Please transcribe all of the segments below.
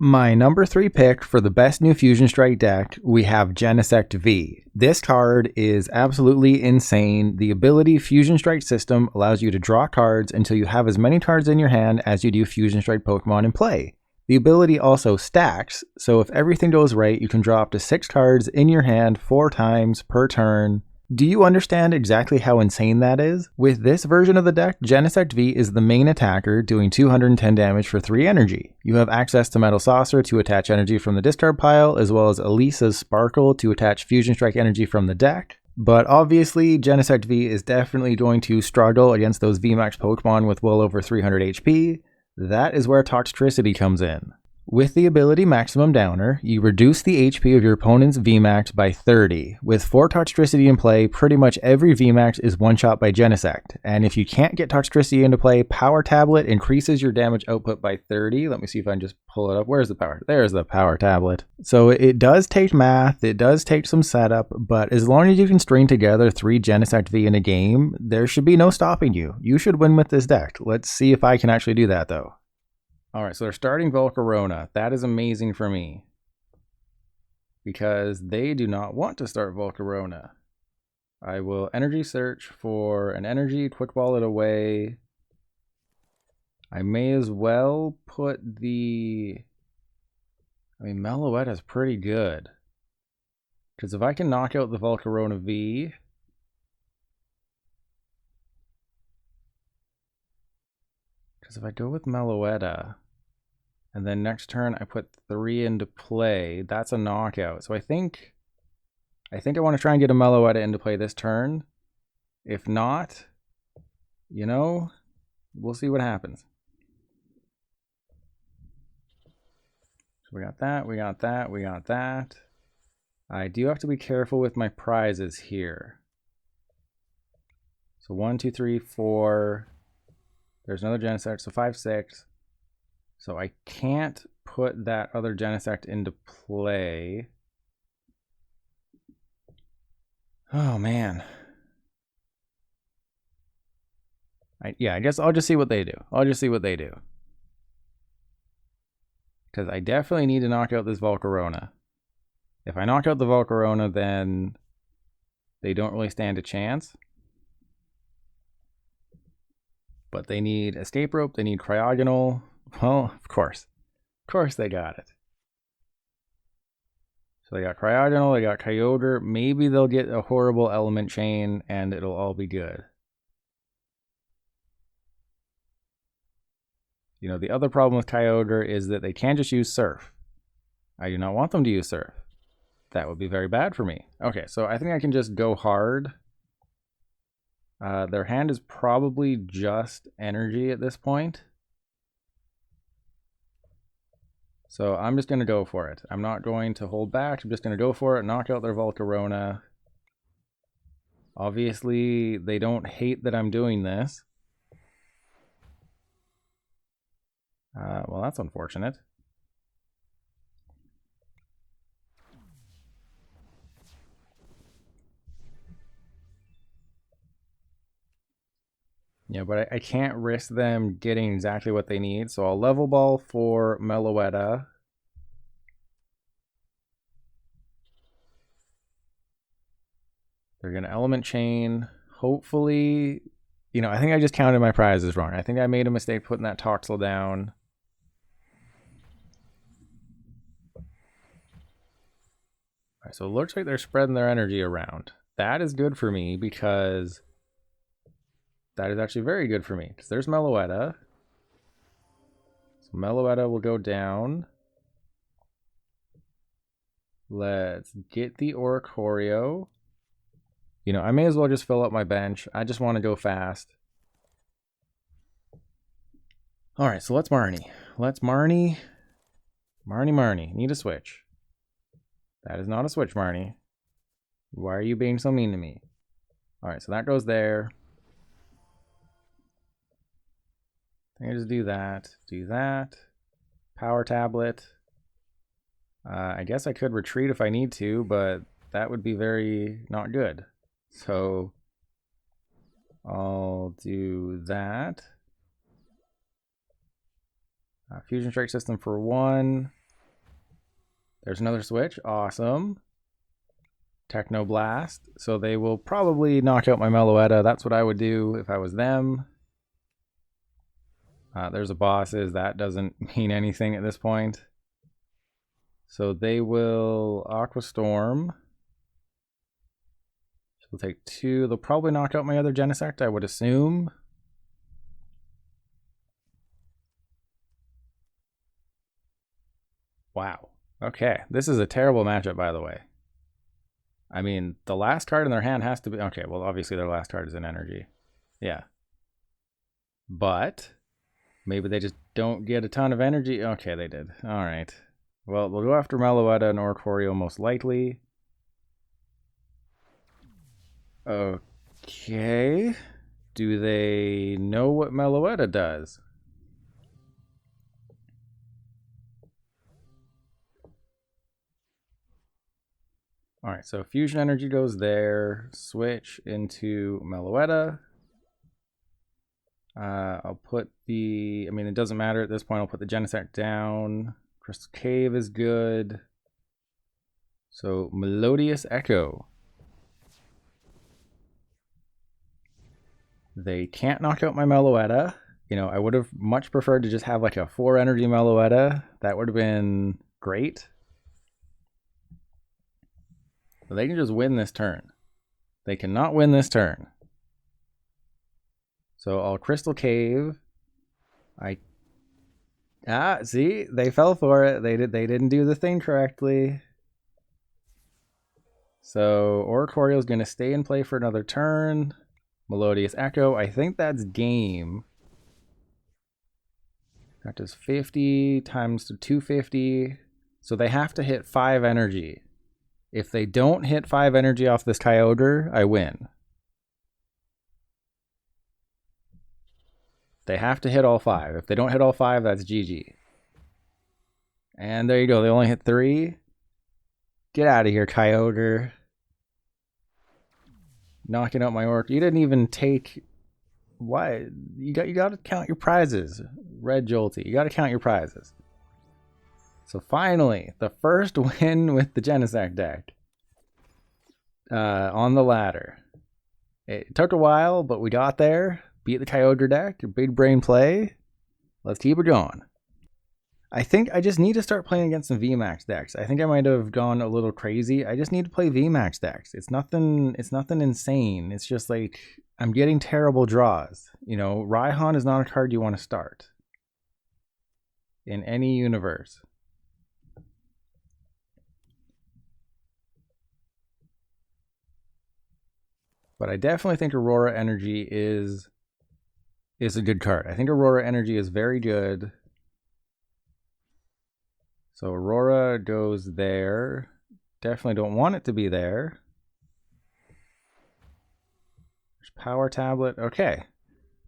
My number 3 pick for the best new Fusion Strike deck, we have Genesect V. This card is absolutely insane. The ability Fusion Strike system allows you to draw cards until you have as many cards in your hand as you do Fusion Strike Pokemon in play. The ability also stacks, so if everything goes right, you can draw up to 6 cards in your hand 4 times per turn. Do you understand exactly how insane that is? With this version of the deck, Genesect V is the main attacker, doing 210 damage for 3 energy. You have access to Metal Saucer to attach energy from the discard pile, as well as Elesa's Sparkle to attach Fusion Strike energy from the deck. But obviously, Genesect V is definitely going to struggle against those VMAX Pokemon with well over 300 HP. That is where Toxtricity comes in. With the ability Maximum Downer, you reduce the HP of your opponent's VMAX by 30. With 4 Toxtricity in play, pretty much every VMAX is one-shot by Genesect. And if you can't get Toxtricity into play, Power Tablet increases your damage output by 30. Let me see if I can just pull it up. Where's the power? There's the Power Tablet. So it does take math, it does take some setup, but as long as you can string together 3 Genesect V in a game, there should be no stopping you. You should win with this deck. Let's see if I can actually do that though. Alright, so they're starting Volcarona. That is amazing for me, because they do not want to start Volcarona. I will Energy Search for an energy, quick ball it away. I may as well put the... Meloetta is pretty good, because if I can knock out the Volcarona V... Because if I go with Meloetta... and then next turn I put 3 into play, that's a knockout. So I think I want to try and get a Meloetta into play this turn. If not, you know, we'll see what happens. So we got that, we got that, we got that. I do have to be careful with my prizes here. So 1, 2, 3, 4. There's another Genesect, so 5, 6. So I can't put that other Genesect into play. Oh man. I guess I'll just see what they do. Because I definitely need to knock out this Volcarona. If I knock out the Volcarona, then they don't really stand a chance. But they need Escape Rope, they need Cryogonal. Well, of course they got it. So they got Cryogonal, they got Kyogre. Maybe they'll get a horrible Element Chain and it'll all be good. You know, the other problem with Kyogre is that they can't just use Surf. I do not want them to use Surf. That would be very bad for me. Okay, so I think I can just go hard. Their hand is probably just energy at this point. So I'm just going to go for it. I'm not going to hold back. I'm just going to go for it, knock out their Volcarona. Obviously, they don't hate that I'm doing this. Well, that's unfortunate. Yeah, but I can't risk them getting exactly what they need, so I'll Level Ball for Meloetta. They're going to Element Chain. Hopefully, you know, I think I just counted my prizes wrong. I think I made a mistake putting that Toxel down. All right, so it looks like they're spreading their energy around. That is good for me because... that is actually very good for me, because there's Meloetta. So Meloetta will go down. Let's get the Oricorio. You know, I may as well just fill up my bench. I just want to go fast. Alright, so let's Marnie. Marnie. Need a switch. That is not a switch, Marnie. Why are you being so mean to me? Alright, so that goes there. I just do that. Power Tablet. I guess I could retreat if I need to, but that would be very not good. So I'll do that. Fusion Strike System for 1. There's another switch. Awesome. Technoblast. So they will probably knock out my Meloetta. That's what I would do if I was them. There's a bosses. That doesn't mean anything at this point. So they will Aqua Storm. We'll take 2. They'll probably knock out my other Genesect, I would assume. Wow. Okay. This is a terrible matchup, by the way. I mean, the last card in their hand has to be... Okay, well, obviously their last card is an energy. Yeah. But maybe they just don't get a ton of energy. Okay, they did. All right. Well, we'll go after Meloetta and Oricorio most likely. Okay. Do they know what Meloetta does? Alright, so Fusion Energy goes there. Switch into Meloetta. I'll put the... I mean, it doesn't matter at this point. I'll put the Genesect down. Crystal Cave is good. So, Melodious Echo. They can't knock out my Meloetta. You know, I would have much preferred to just have like a 4 energy Meloetta. That would have been great. But they can just win this turn. They cannot win this turn. So I'll Crystal Cave. See, they fell for it. They didn't do the thing correctly. So Oricorio is going to stay in play for another turn. Melodious Echo. I think that's game. That does 50 times 250. So they have to hit 5 energy. If they don't hit 5 energy off this Kyogre, I win. They have to hit all 5. If they don't hit all 5, that's GG. And there you go. They only hit 3. Get out of here, Kyogre. Knocking out my Orc. You didn't even take... Why? You got to count your prizes. Red Jolty. You got to count your prizes. So finally, the first win with the Genesect deck. On the ladder. It took a while, but we got there. Beat the Kyogre deck. Big brain play. Let's keep it going. I think I just need to start playing against some VMAX decks. I think I might have gone a little crazy. I just need to play VMAX decks. It's nothing insane. It's just like I'm getting terrible draws. You know, Raihan is not a card you want to start in any universe. But I definitely think Aurora Energy is a good card. I think Aurora Energy is very good. So Aurora goes there. Definitely don't want it to be there. There's Power Tablet. Okay.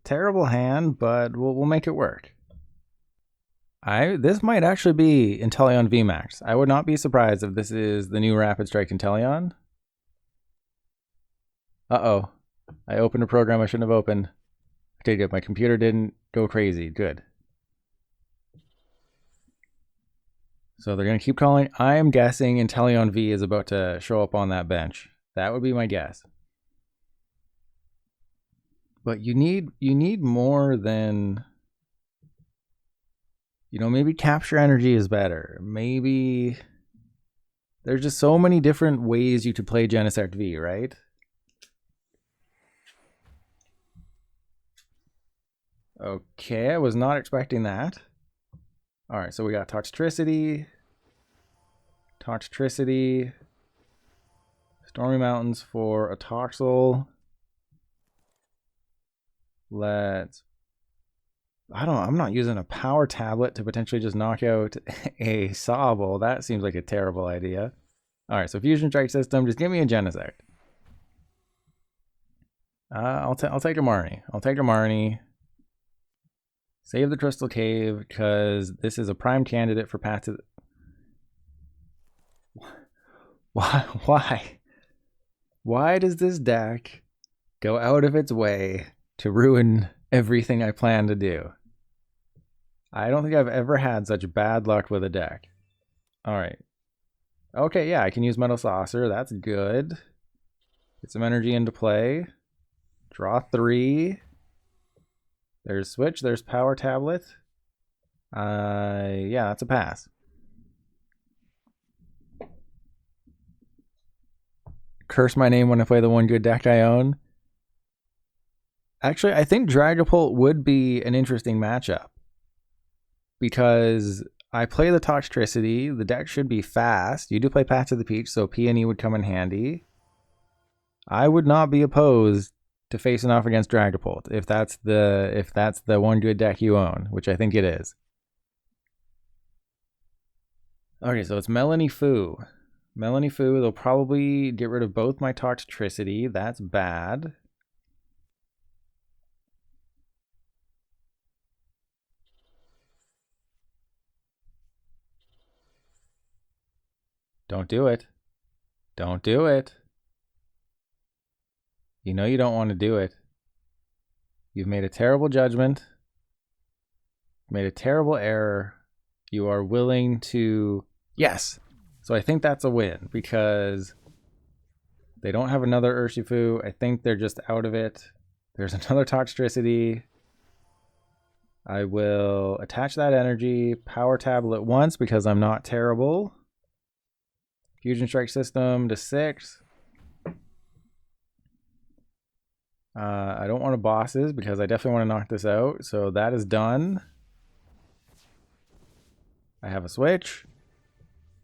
Terrible hand, but we'll make it work. This might actually be Inteleon VMAX. I would not be surprised if this is the new Rapid Strike Inteleon. Uh-oh. I opened a program I shouldn't have opened. Okay, good. My computer didn't go crazy. Good. So they're going to keep calling. I am guessing Inteleon V is about to show up on that bench. That would be my guess. But you need more than... You know, maybe Capture Energy is better. Maybe... There's just so many different ways you could play Genesect V, right? Okay, I was not expecting that. Alright, so we got Toxtricity, Stormy Mountains for a Toxel. I'm not using a Power Tablet to potentially just knock out a Sobble. That seems like a terrible idea. Alright, so Fusion Strike System, just give me a Genesect. I'll take a Marnie. I'll take a Marnie. Save the Crystal Cave, because this is a prime candidate for path to... Why? Why does this deck go out of its way to ruin everything I plan to do? I don't think I've ever had such bad luck with a deck. Alright. Okay, yeah, I can use Metal Saucer. That's good. Get some energy into play. Draw 3. There's Switch. There's Power Tablet. Yeah, that's a pass. Curse my name when I play the one good deck I own. Actually, I think Dragapult would be an interesting matchup. Because I play the Toxtricity. The deck should be fast. You do play Path to the Peach, so Peony would come in handy. I would not be opposed to facing off against Dragapult if that's the one good deck you own, which I think it is. Okay, so it's Melanie Fu. Melanie Fu, they'll probably get rid of both my Toxtricity. That's bad. Don't do it. Don't do it. You know you don't want to do it. You've made a terrible judgment. Made a terrible error. You are willing to... Yes! So I think that's a win, because they don't have another Urshifu. I think they're just out of it. There's another Toxtricity. I will attach that energy. Power Tablet once, because I'm not terrible. Fusion Strike System to 6. I don't want to bosses because I definitely want to knock this out. So that is done. I have a switch.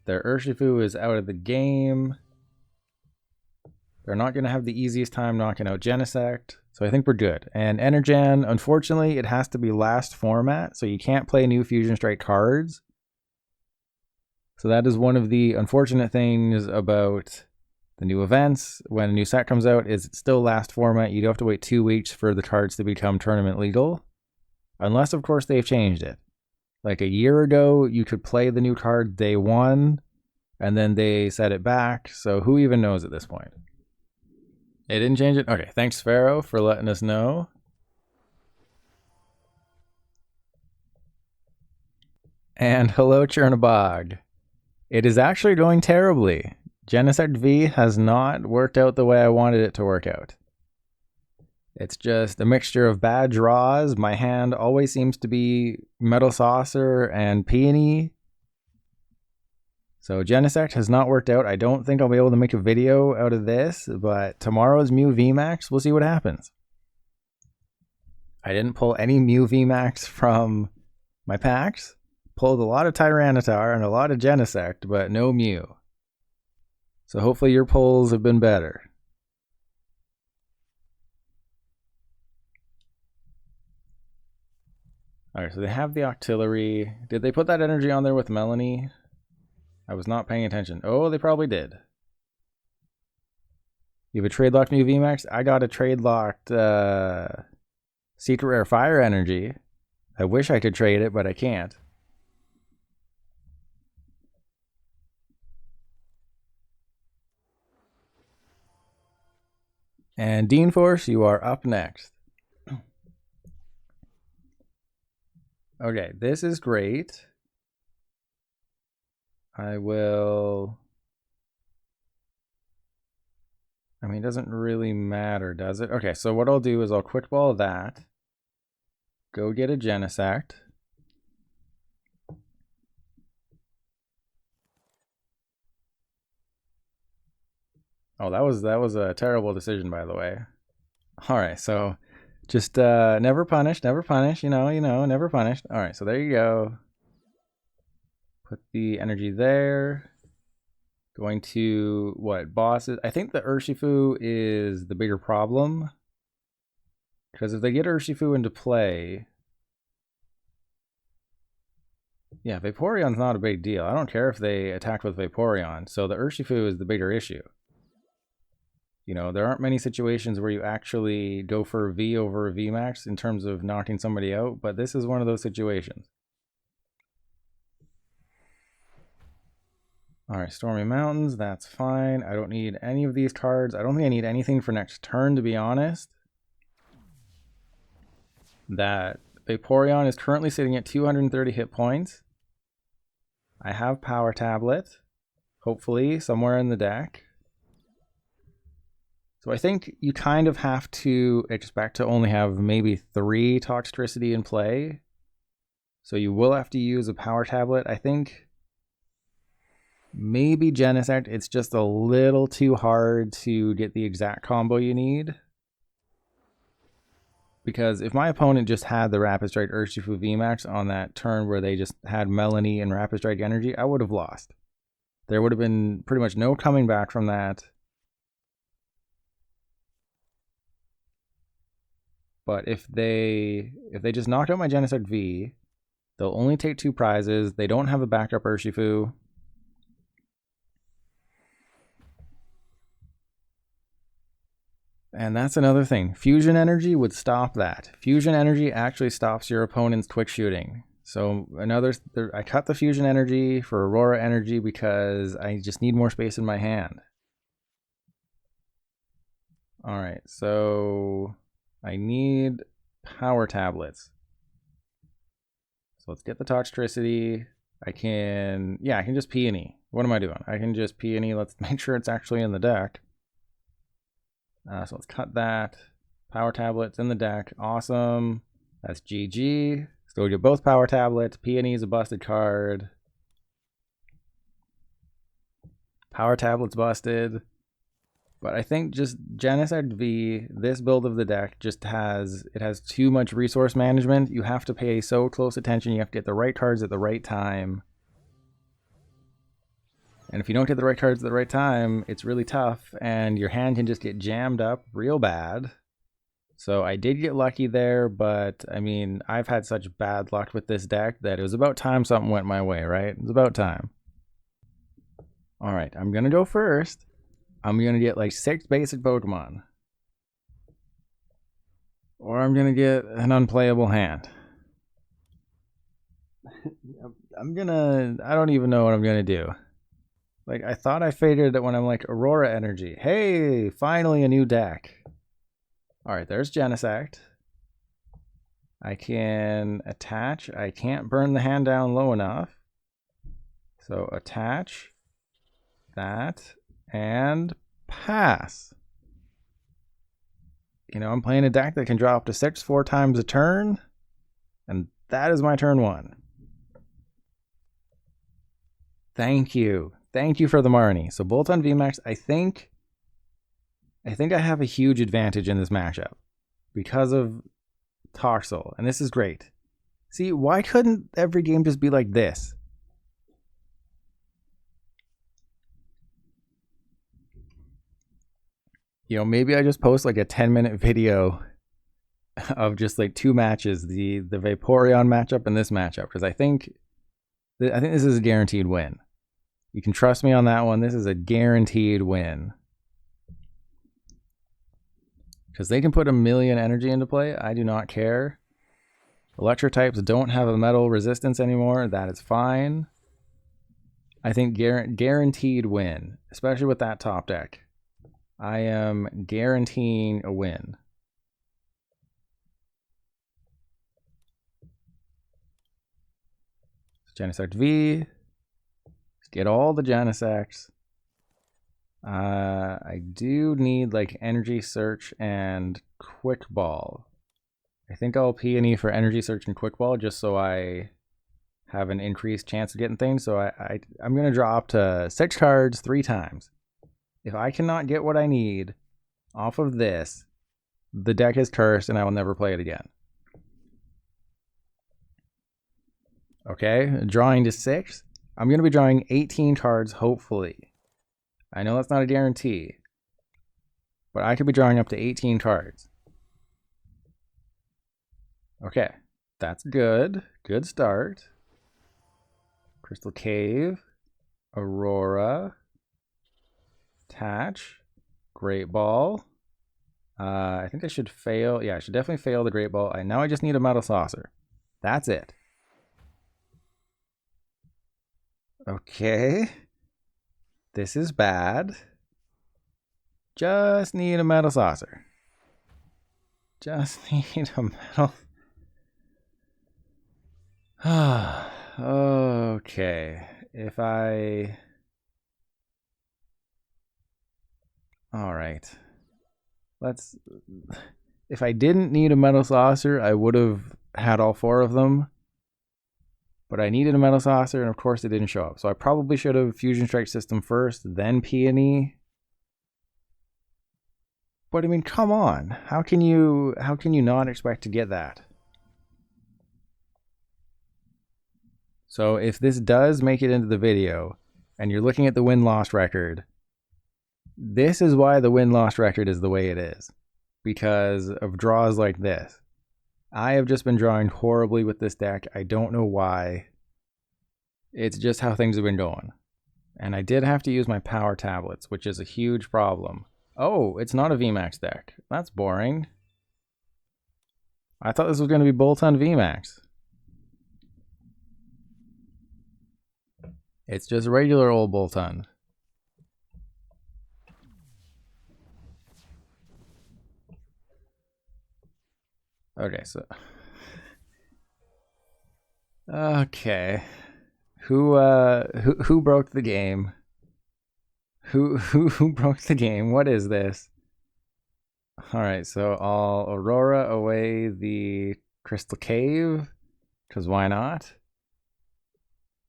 Their Urshifu is out of the game. They're not going to have the easiest time knocking out Genesect. So I think we're good. And Energen, unfortunately, it has to be last format. So you can't play new Fusion Strike cards. So that is one of the unfortunate things about the new events. When a new set comes out, is it's still last format. You do have to wait 2 weeks for the cards to become tournament legal. Unless, of course, they've changed it. Like a year ago, you could play the new card day 1, and then they set it back. So who even knows at this point? They didn't change it? Okay, thanks, Pharaoh, for letting us know. And hello, Chernabog. It is actually going terribly. Genesect V has not worked out the way I wanted it to work out. It's just a mixture of bad draws. My hand always seems to be Metal Saucer and Peony. So Genesect has not worked out. I don't think I'll be able to make a video out of this, but tomorrow's Mew VMAX, we'll see what happens. I didn't pull any Mew VMAX from my packs. Pulled a lot of Tyranitar and a lot of Genesect, but no Mew. So hopefully your pulls have been better. Alright, so they have the Octillery. Did they put that energy on there with Melanie? I was not paying attention. Oh, they probably did. You have a trade locked Mew VMAX? I got a trade locked Secret Rare Fire Energy. I wish I could trade it, but I can't. And Dean Force, you are up next. Okay, this is great. I will... I mean, it doesn't really matter, does it? Okay, so what I'll do is I'll quick ball that. Go get a Genesect. Oh, that was a terrible decision, by the way. All right, so just never punish, you know, never punished. All right, so there you go. Put the energy there. Going to, what, bosses? I think the Urshifu is the bigger problem. Because if they get Urshifu into play... Yeah, Vaporeon's not a big deal. I don't care if they attack with Vaporeon. So the Urshifu is the bigger issue. You know, there aren't many situations where you actually go for a V over a VMAX in terms of knocking somebody out, but this is one of those situations. Alright, Stormy Mountains, that's fine. I don't need any of these cards. I don't think I need anything for next turn, to be honest. That Vaporeon is currently sitting at 230 hit points. I have Power Tablet. hopefully, somewhere in the deck. So I think you kind of have to expect to only have maybe 3 Toxtricity in play. So you will have to use a Power Tablet. I think maybe Genesect, it's just a little too hard to get the exact combo you need. Because if my opponent just had the Rapid Strike Urshifu VMAX on that turn where they just had Melanie and Rapid Strike Energy, I would have lost. There would have been pretty much no coming back from that. But if they just knocked out my Genesect V, they'll only take 2 prizes. They don't have a backup Urshifu. And that's another thing. Fusion Energy would stop that. Fusion Energy actually stops your opponent's quick shooting. So I cut the Fusion Energy for Aurora Energy because I just need more space in my hand. Alright, so I need Power Tablets. So let's get the Toxtricity. I can just Peony. What am I doing? I can just Peony. Let's make sure it's actually in the deck. So let's cut that. Power Tablets in the deck. Awesome. That's GG. So we get both Power Tablets. Peony is a busted card. Power Tablets busted. But I think just Genesect V, this build of the deck just has too much resource management. You have to pay so close attention. You have to get the right cards at the right time. And if you don't get the right cards at the right time, it's really tough, and your hand can just get jammed up real bad. So I did get lucky there, but I mean, I've had such bad luck with this deck that it was about time something went my way, right? It was about time. Alright, I'm going to go first. I'm going to get like 6 basic Pokemon. Or I'm going to get an unplayable hand. I don't even know what I'm going to do. Like, I thought I figured that when I'm like, Aurora Energy. Hey, finally a new deck. Alright, there's Genesect. I can attach. I can't burn the hand down low enough. So attach that and pass. You know, I'm playing a deck that can draw up to 6 4 times a turn. And that is my turn 1. Thank you. Thank you for the Marnie. So Bolt on VMAX, I think I have a huge advantage in this matchup because of Toxel, and this is great. See, why couldn't every game just be like this? You know, maybe I just post like a 10-minute video of just like 2 matches, the Vaporeon matchup and this matchup, because I think this is a guaranteed win. You can trust me on that one. This is a guaranteed win. Because they can put a million energy into play. I do not care. Electro types don't have a metal resistance anymore. That is fine. I think guaranteed win. Especially with that top deck. I am guaranteeing a win. Genesect V. Get all the Genesects. I do need like Energy Search and Quick Ball. I think I'll Peony for Energy Search and Quick Ball just so I have an increased chance of getting things. So I'm going to draw up to 6 cards 3 times. If I cannot get what I need off of this, the deck is cursed and I will never play it again. Okay, drawing to 6. I'm going to be drawing 18 cards, hopefully. I know that's not a guarantee, but I could be drawing up to 18 cards. Okay, that's good. Good start. Crystal Cave, Aurora, Attach, Great Ball. I think I should fail. Yeah, I should definitely fail the Great Ball. Now I just need a Metal Saucer. That's it. Okay. This is bad. Just need a Metal Saucer. Just need a metal. Okay. If I All right. Let's... If I didn't need a Metal Saucer, I would have had all 4 of them. But I needed a Metal Saucer, and of course it didn't show up. So I probably should have Fusion Strike System first, then Peony. But I mean, come on. How can you not expect to get that? So if this does make it into the video, and you're looking at the win-loss record, this is why the win-loss record is the way it is. Because of draws like this. I have just been drawing horribly with this deck. I don't know why. It's just how things have been going. And I did have to use my Power Tablets, which is a huge problem. Oh, it's not a VMAX deck. That's boring. I thought this was going to be bolt-on VMAX. It's just regular old bolt-on. Okay, so... Okay. Who broke the game? Who broke the game? What is this? Alright, so I'll Aurora away the Crystal Cave, because why not?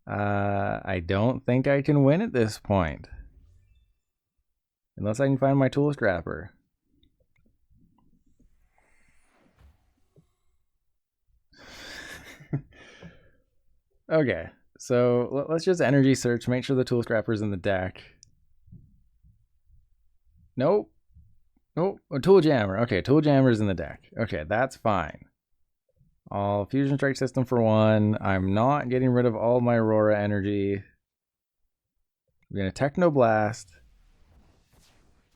I don't think I can win at this point. Unless I can find my Tool Scrapper. Okay, so let's just energy search, make sure the Tool Scrapper's in the deck. Nope. Nope. A Tool Jammer. Okay, Tool Jammer's in the deck. Okay, that's fine. I'll Fusion Strike System for 1. I'm not getting rid of all my Aurora energy. I'm going to Techno Blast.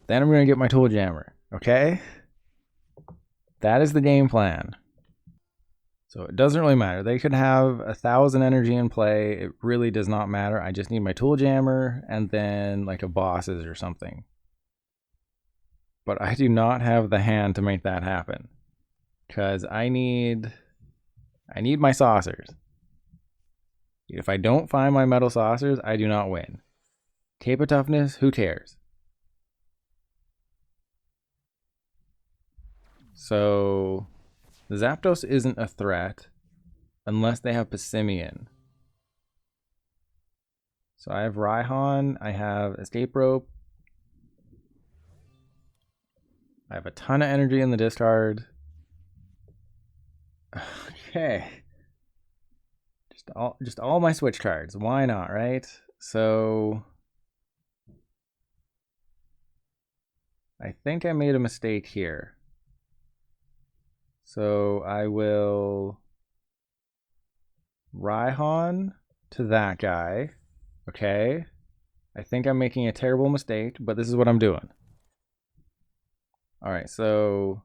Then I'm going to get my Tool Jammer. Okay? That is the game plan. So it doesn't really matter. They could have 1,000 energy in play. It really does not matter. I just need my Tool Jammer and then like a bosses or something. But I do not have the hand to make that happen. Because I need my saucers. If I don't find my Metal Saucers, I do not win. Cape of Toughness, who cares? So... the Zapdos isn't a threat unless they have Passimian. So I have Raihan, I have Escape Rope. I have a ton of energy in the discard. Okay. Just all my switch cards. Why not, right? So I think I made a mistake here. So I will Raihan to that guy. Okay. I think I'm making a terrible mistake, but this is what I'm doing. All right, so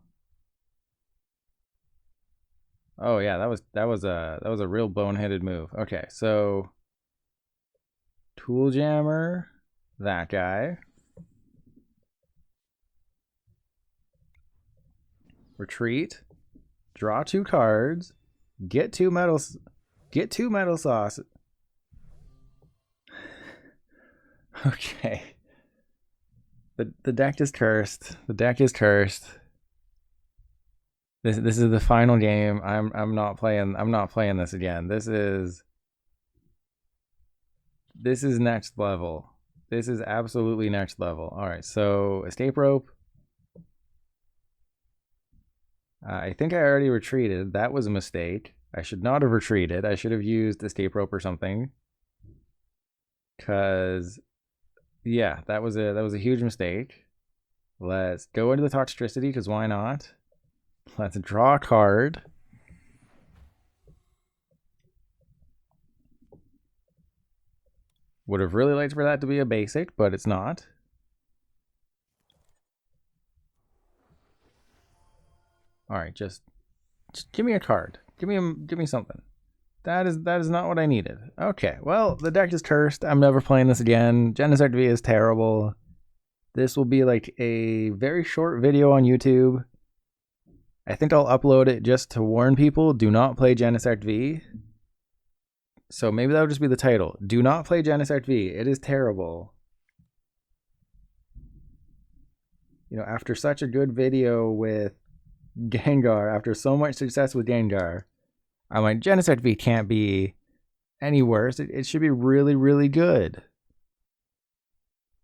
oh yeah, that was a real boneheaded move. Okay, so Tool Jammer, that guy. Retreat. Draw 2 cards, get 2 metals, get 2 Metal Sauce. Okay. The deck is cursed. The deck is cursed. This is the final game. I'm not playing this again. This is next level. This is absolutely next level. All right, so Escape Rope. I think I already retreated. That was a mistake. I should not have retreated. I should have used Escape Rope or something. Cause yeah, that was a huge mistake. Let's go into the Toxtricity, because why not? Let's draw a card. Would have really liked for that to be a basic, but it's not. All right, just give me a card. Give me something. That is not what I needed. Okay, well, the deck is cursed. I'm never playing this again. Genesect V is terrible. This will be like a very short video on YouTube. I think I'll upload it just to warn people, do not play Genesect V. So maybe that'll just be the title. Do not play Genesect V. It is terrible. You know, after such a good video with Gengar, after so much success with Gengar, I'm like, Genesect V can't be any worse. It should be really, really good.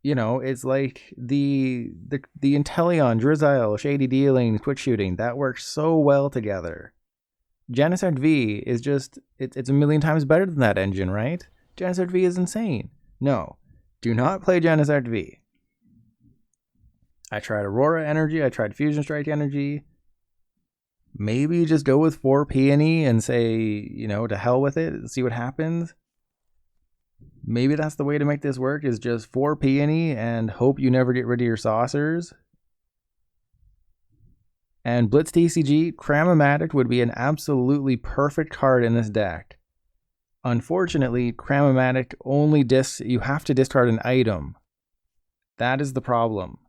You know, it's like the Inteleon, Drizzile, Shady Dealing, Quick Shooting, that works so well together. Genesect V is just, it's a million times better than that engine, right? Genesect V is insane. No, do not play Genesect V. I tried Aurora Energy, I tried Fusion Strike Energy. Maybe just go with 4 Peony and say, you know, to hell with it, see what happens. Maybe that's the way to make this work, is just 4 Peony and hope you never get rid of your saucers. And Blitz TCG, Cram-O-Matic would be an absolutely perfect card in this deck. Unfortunately, Cram-O-Matic only you have to discard an item. That is the problem.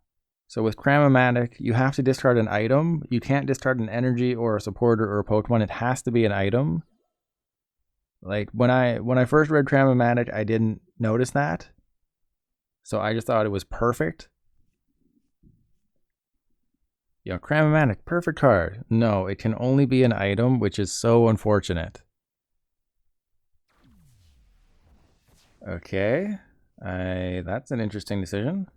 So with Cram-O-Matic, you have to discard an item. You can't discard an energy or a supporter or a Pokemon. It has to be an item. Like when I first read Cram-O-Matic, I didn't notice that. So I just thought it was perfect. You know, Cram-O-Matic, perfect card. No, it can only be an item, which is so unfortunate. Okay. That's an interesting decision.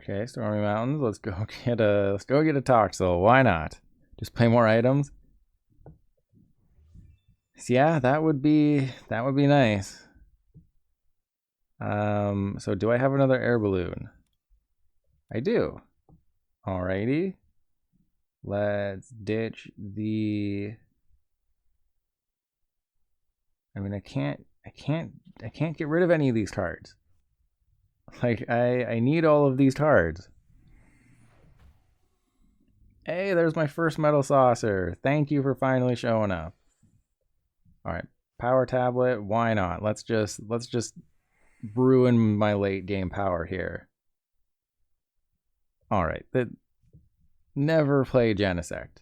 Okay, Stormy Mountains. Let's go get a Toxel. Why not? Just play more items. So yeah, that would be nice. So do I have another air balloon? I do. Alrighty. Let's ditch the. I mean, I can't get rid of any of these cards. Like, I need all of these cards. Hey, there's my first Metal Saucer. Thank you for finally showing up. Alright, Power Tablet, why not? Let's just ruin my late game power here. Alright, never play Genesect.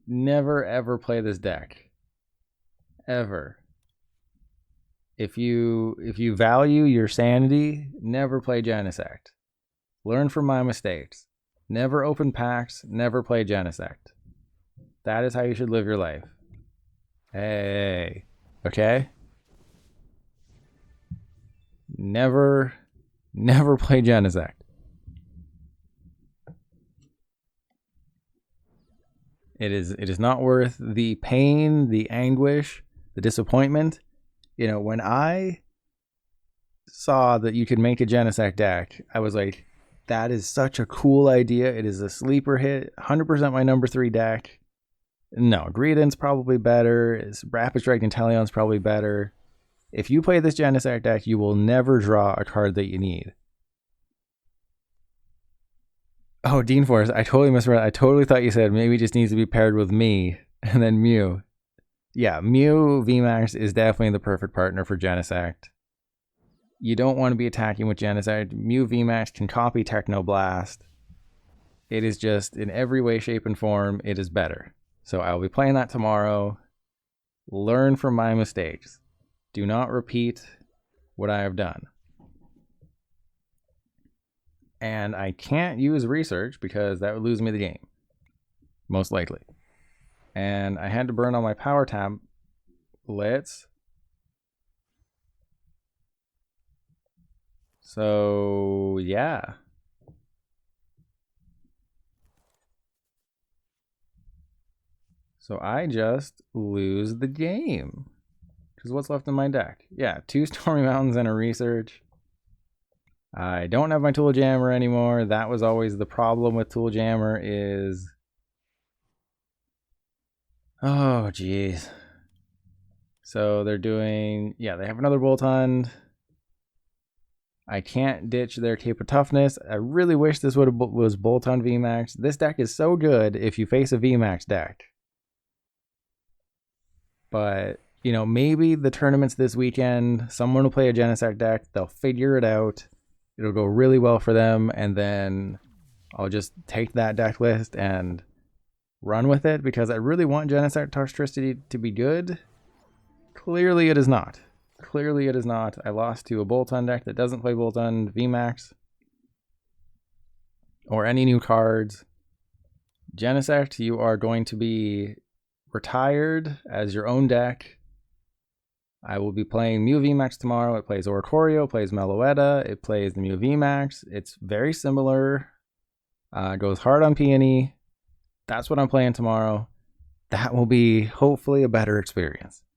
Never ever play this deck. Ever. If you value your sanity, never play Genesect. Learn from my mistakes. Never open packs, never play Genesect. That is how you should live your life. Hey. Okay? Never play Genesect. It is not worth the pain, the anguish, the disappointment. You know, when I saw that you could make a Genesect deck, I was like, that is such a cool idea. It is a sleeper hit, 100% my number 3 deck. No, Greedent's probably better. Rapid Strike Inteleon's probably better. If you play this Genesect deck, you will never draw a card that you need. Oh, Dean Force, I totally misread. I totally thought you said maybe it just needs to be paired with me and then Mew. Yeah, Mew VMAX is definitely the perfect partner for Genesect. You don't want to be attacking with Genesect. Mew VMAX can copy Technoblast. It is just, in every way, shape, and form, it is better. So I will be playing that tomorrow. Learn from my mistakes. Do not repeat what I have done. And I can't use research because that would lose me the game. Most likely. And I had to burn all my power tablets. So, yeah. So I just lose the game. Because what's left in my deck? Yeah, 2 Stormy Mountains and a research. I don't have my Tool Jammer anymore. That was always the problem with Tool Jammer is... Oh, jeez. So they're doing... Yeah, they have another Bolt Hunt. I can't ditch their Cape of Toughness. I really wish this was Bolt Hunt VMAX. This deck is so good if you face a VMAX deck. But, you know, maybe the tournaments this weekend, someone will play a Genesect deck. They'll figure it out. It'll go really well for them. And then I'll just take that deck list and run with it because I really want Genesect Toxtricity to be good. Clearly it is not. Clearly it is not. I lost to a Bolton deck that doesn't play Bolton VMAX or any new cards. Genesect, you are going to be retired as your own deck. I will be playing Mew VMAX tomorrow. It plays Oricorio, plays Meloetta, it plays the Mew VMAX. It's very similar. Goes hard on Peony. That's what I'm playing tomorrow. That will be hopefully a better experience.